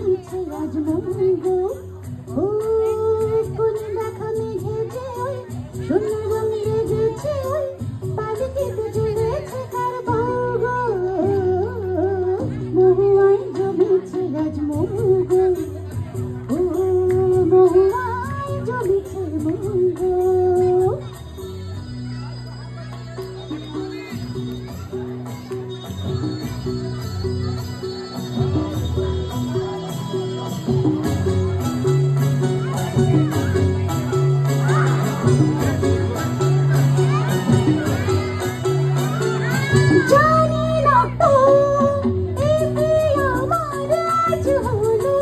জমেছে আজ মঙ্গো ও কোন দেখা মেঘেছে ওই শূন্য রং লেগেছে ওই পালকিতে চলেছে কার বউগো মহুয়ায় জমেছে আজ মঙ্গো ও মহুয়ায় জমেছে মঙ্গো জানি না তো এই বিয়ে আমার আজ হলো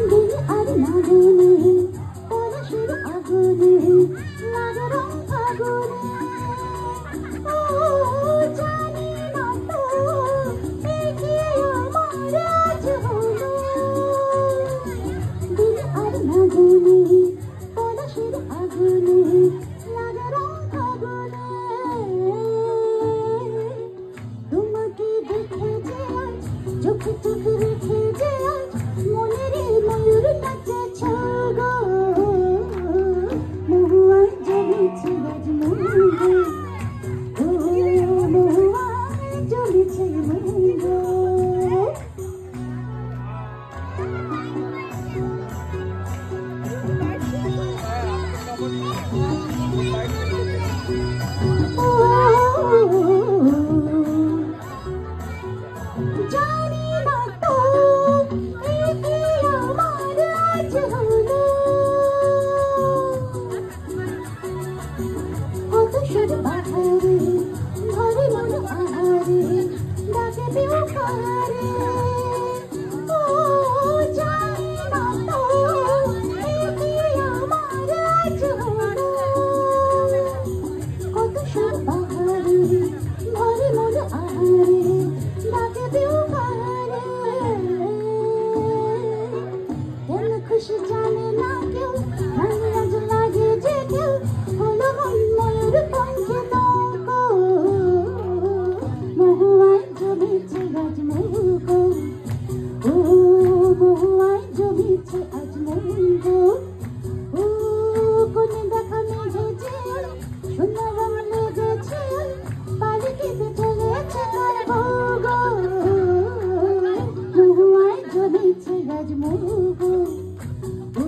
দিন আর নাগুনে পলাশের আগুনে লাগে রং ফাগুনে ও জানি না তো এই বিয়ে আমার আজ হলো দিন আর নাগুনে পলাশের আগুনে লাগে রং ফাগুনে তোমাকে দেখে যে আজ চোখে চোখে রেখে যে আজ মনের ময়ূর নাচেছ গো মহুয়ায় জমেছে আজ মঙ্গো ও মহুয়ায় জমেছে মঙ্গো জানি না তো এই বিয়ে আমার আজ হলো কত সুর বাহারে ঘরে মন আহারে ডাকে দিও পাহারে ও জানি না তো এই বিয়ে আমার আজ হলো কত সুর বাহারে ঘরে মন আহারে ডাকে দিও পাহারে কেন খুশি জানে না কেউ ভালো আজ লাগে যে কেউ হলো মন ময়ূর পঙ্খে নৌকো মহুয়ায় জমেছে আজ মঙ্গো ও মহুয়ায় জমেছে আজ মঙ্গো ও কোন দেখা মেঘেছে শূন্য রং লেগেছে পালকিতে চলেছে কার বউগো মহুয়ায় জমেছে আজ মঙ্গো ও